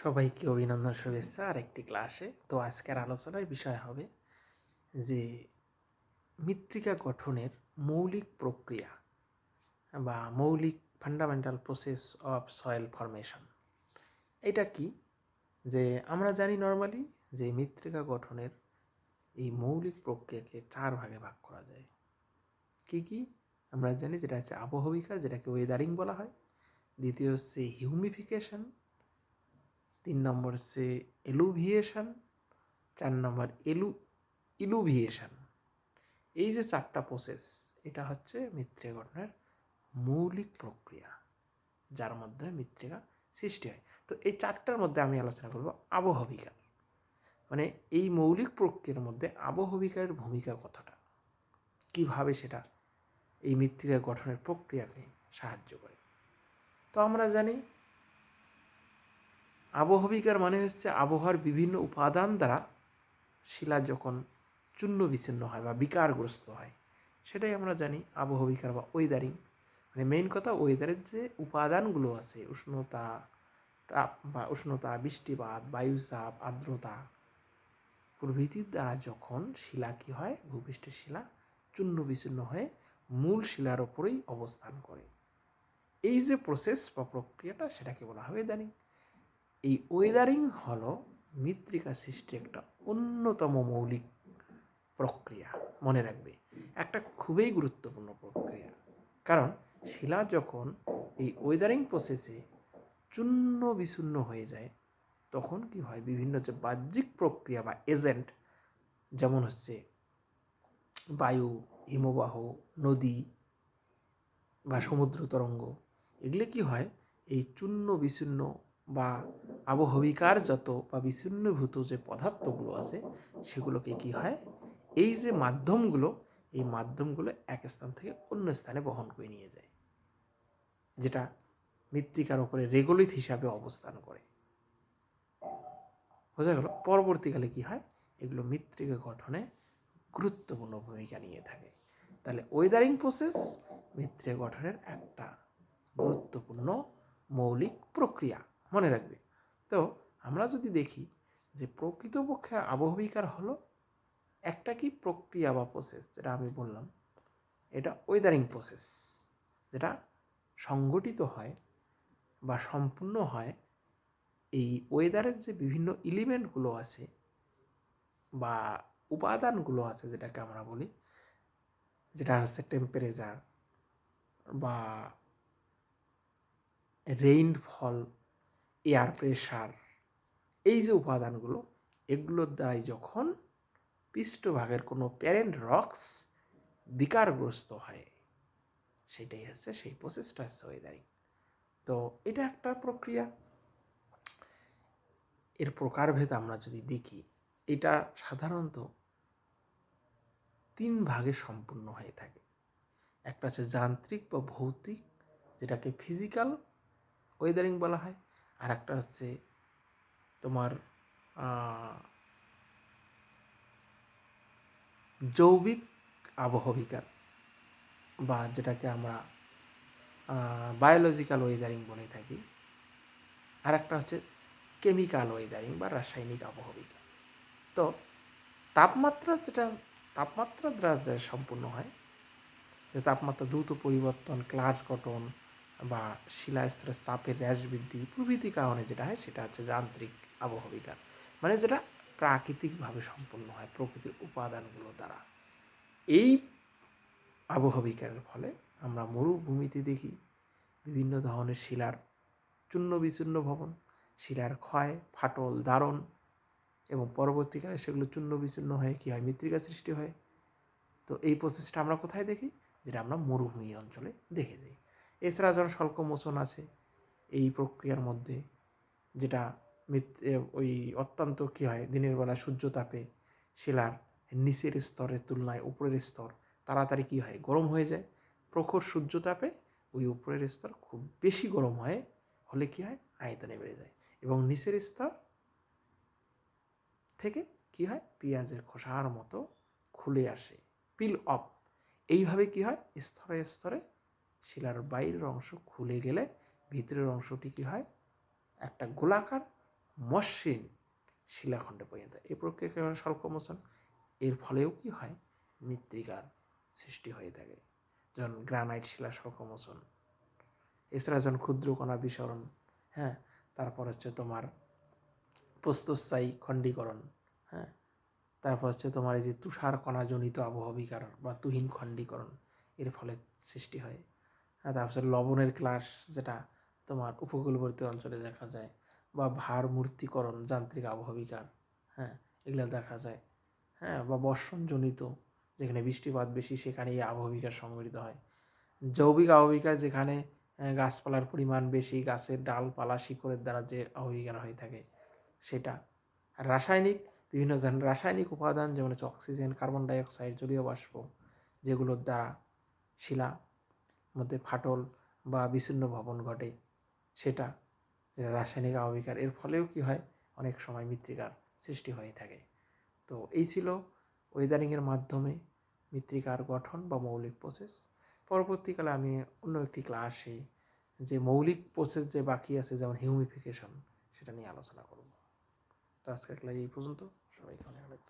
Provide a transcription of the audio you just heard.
সবাইকে অভিনন্দন, শুভেচ্ছা আর একটি ক্লাসে। তো আজকের আলোচনার বিষয় হবে যে মৃত্তিকা গঠনের মৌলিক প্রক্রিয়া বা মৌলিক fundamental process of soil formation. এটা কি? যে আমরা জানি নর্মালি যে মৃত্তিকা গঠনের এই মৌলিক প্রক্রিয়াকে 4 ভাগে ভাগ করা যায়। কি কি আমরা জানি? যেটা হচ্ছে আবহবিকার, যেটাকে ওয়েদারিং বলা হয়। দ্বিতীয় হচ্ছে হিউমিফিকেশন, 3 নম্বর হচ্ছে এলুভিয়েশন, 4 নম্বর ইলুভিয়েশন। এই যে 4টা প্রসেস, এটা হচ্ছে মৃত্তিকা গঠনের মৌলিক প্রক্রিয়া, যার মধ্যে মৃত্তিকা সৃষ্টি হয়। তো এই 4টার মধ্যে আমি আলোচনা করব আবহবিকার, মানে এই মৌলিক প্রক্রিয়ার মধ্যে আবহবিকারের ভূমিকা কতটা, কিভাবে সেটা এই মৃত্তিকা গঠনের প্রক্রিয়াকে সাহায্য করে। তো আমরা জানি আবহবিকার মানে হচ্ছে আবহাওয়ার বিভিন্ন উপাদান দ্বারা শিলা যখন চূর্ণ বিচ্ছিন্ন হয় বা বিকারগ্রস্ত হয়, সেটাই আমরা জানি আবহবিকার বা ওয়েদারিং। মানে মেইন কথা, ওয়েদারের যে উপাদানগুলো আছে, উষ্ণতা, বৃষ্টিপাত, বায়ুচাপ, আর্দ্রতা প্রভৃতির দ্বারা যখন শিলা কী হয়, ভূপৃষ্ঠের শিলা চূর্ণ বিচ্ছিন্ন হয়ে মূল শিলার ওপরেই অবস্থান করে। এই যে প্রসেস বা প্রক্রিয়াটা, সেটাকে বলা হয় ওয়েদারিং। এই ওয়েদারিং হলো মৃত্তিকা সৃষ্টি একটা অন্যতম মৌলিক প্রক্রিয়া। মনে রাখবে, একটা খুবই গুরুত্বপূর্ণ প্রক্রিয়া। কারণ শিলা যখন এই ওয়েদারিং প্রসেসে চূর্ণ বিচূর্ণ হয়ে যায়, তখন কি হয়, বিভিন্ন যে বাহ্যিক প্রক্রিয়া বা এজেন্ট, যেমন হচ্ছে বায়ু, হিমবাহ, নদী বা সমুদ্র তরঙ্গ, এগুলো কি হয়, এই চূর্ণ বিচূর্ণ বা আবহবিকার যত বা বিচ্ছিন্নভূত যে পদার্থগুলো আছে, সেগুলোকে কি হয়, এই যে মাধ্যমগুলো, এই মাধ্যমগুলো এক স্থান থেকে অন্য স্থানে বহন করে নিয়ে যায়, যেটা মৃত্তিকার উপরে রেগোলিথ হিসাবে অবস্থান করে। বোঝা গেল? পরবর্তীকালে কি হয়, এগুলো মৃত্তিকা গঠনে গুরুত্বপূর্ণ ভূমিকা নিয়ে থাকে। তাহলে ওয়েদারিং প্রসেস মৃত্তিকা গঠনের একটা গুরুত্বপূর্ণ মৌলিক প্রক্রিয়া, মনে রাখবে। তো আমরা যদি দেখি যে প্রকৃতপক্ষে আবহবিকার হলো একটা কি প্রক্রিয়া বা প্রসেস, যেটা আমি বললাম, এটা ওয়েদারিং প্রসেস, যেটা সংগঠিত হয় বা সম্পূর্ণ হয় এই ওয়েদারের যে বিভিন্ন এলিমেন্টগুলো আছে বা উপাদানগুলো আছে, যেটাকে আমরা বলি, যেটা হচ্ছে টেম্পারেচার বা রেইনফল, এয়ার প্রেশার, এই যে উপাদানগুলো, এগুলোর দ্বারাই যখন পৃষ্ঠভাগের কোনো প্যারেন্ট রক্স বিকারগ্রস্ত হয়, সেটাই হচ্ছে সেই প্রসেসটা হচ্ছে ওয়েদারিং। তো এটা একটা প্রক্রিয়া। এর প্রকারভেদ আমরা যদি দেখি, এটা সাধারণত 3 ভাগে সম্পূর্ণ হয়ে থাকে। একটা হচ্ছে যান্ত্রিক বা ভৌতিক, যেটাকে ফিজিক্যাল ওয়েদারিং বলা হয়। আর একটা হচ্ছে তোমার জৈবিক আবহবিকার, বা যেটাকে আমরা বায়োলজিক্যাল ওয়েদারিং বলে থাকি। আর একটা হচ্ছে কেমিক্যাল ওয়েদারিং বা রাসায়নিক আবহবিকার। তো তাপমাত্রা দ্বারা সম্পূর্ণ হয়, যে তাপমাত্রা দ্রুত পরিবর্তন, ক্লাস গঠন বা শিলাস্তরের চাপের হ্রাস বৃদ্ধি প্রভৃতি কারণে যেটা হয়, সেটা হচ্ছে যান্ত্রিক আবহবিকার, মানে যেটা প্রাকৃতিকভাবে সম্পন্ন হয় প্রকৃতির উপাদানগুলো দ্বারা। এই আবহবিকারের ফলে আমরা মরুভূমিতে দেখি বিভিন্ন ধরনের শিলার চূর্ণ বিচূর্ণ ভবন, শিলার ক্ষয়, ফাটল, দারণ, এবং পরবর্তীকালে সেগুলো চূর্ণ বিচূর্ণ হয়ে কী হয়, মৃত্তিকা সৃষ্টি হয়। তো এই প্রসেসটা আমরা কোথায় দেখি? যেটা আমরা মরুভূমি অঞ্চলে দেখে যাই। এছাড়া যখন স্বল্পমোচন আছে এই প্রক্রিয়ার মধ্যে, যেটা ওই অত্যন্ত কী হয়, দিনের বেলা সূর্যতাপে শিলার নিচের স্তরের তুলনায় উপরের স্তর তাড়াতাড়ি কী হয়, গরম হয়ে যায়। প্রখর সূর্যতাপে ওই উপরের স্তর খুব বেশি গরম হলে কী হয়, আয়তনে বেড়ে যায়, এবং নিচের স্তর থেকে কী হয়, পেঁয়াজের খোসার মতো খুলে আসে, পিল অফ। এইভাবে কী হয়, স্তরে স্তরে শিলার বাইরের অংশ খুলে গেলে ভিতরের অংশটি কী হয়, একটা গোলাকার মসৃণ শিলাখণ্ডে পরিণত হয়। এই প্রক্রিয়াকে বলে স্বল্পমোচন। এর ফলেও কি হয়, মৃত্তিকার সৃষ্টি হয়ে থাকে, যেমন গ্রানাইট শিলা স্বল্পমোচন। এছাড়া যখন ক্ষুদ্র কণা বিসরণ, হ্যাঁ, তারপর হচ্ছে তোমার প্রস্তরস্থায়ী খণ্ডীকরণ, হ্যাঁ, তারপর হচ্ছে তোমার এই যে তুষার কণাজনিত আবহবিকার বা তুহিন খণ্ডীকরণ, এর ফলে সৃষ্টি হয়। হ্যাঁ, তারপর লবণের ক্লাস, যেটা তোমার উপকূলবর্তী অঞ্চলে দেখা যায়, বা ভার মূর্তিকরণ, যান্ত্রিক আবহবিকার, হ্যাঁ, এগুলো দেখা যায়। হ্যাঁ, বা বর্ষণজনিত, যেখানে বৃষ্টিপাত বেশি সেখানে এই আবহবিকার সংঘটিত হয়। জৈবিক আবহবিকা, যেখানে গাছপালার পরিমাণ বেশি, গাছের ডালপালা শিকড়ের দ্বারা যে আবহবিকার হয়ে থাকে সেটা। আর রাসায়নিক, বিভিন্ন ধরনের রাসায়নিক উপাদান, যেমন হচ্ছে অক্সিজেন, কার্বন ডাইঅক্সাইড, জলীয় বাষ্প, যেগুলোর দ্বারা শিলা মধ্যে ফাটল বা বিচ্ছিন্ন ভবন ঘটে, সেটা রাসায়নিক আবহবিকার। এর ফলেও কি হয়, অনেক সময় মৃত্তিকার সৃষ্টি হয়ে থাকে। তো এই ছিল ওয়েদারিংয়ের মাধ্যমে মৃত্তিকার গঠন বা মৌলিক প্রসেস। পরবর্তীকালে আমি অন্য একটি ক্লাসে যে মৌলিক প্রসেস যে বাকি আছে, যেমন হিউমিফিকেশন, সেটা নিয়ে আলোচনা করব। তো আজকের ক্লাস এই পর্যন্ত। সবাইকে অনেক অনেক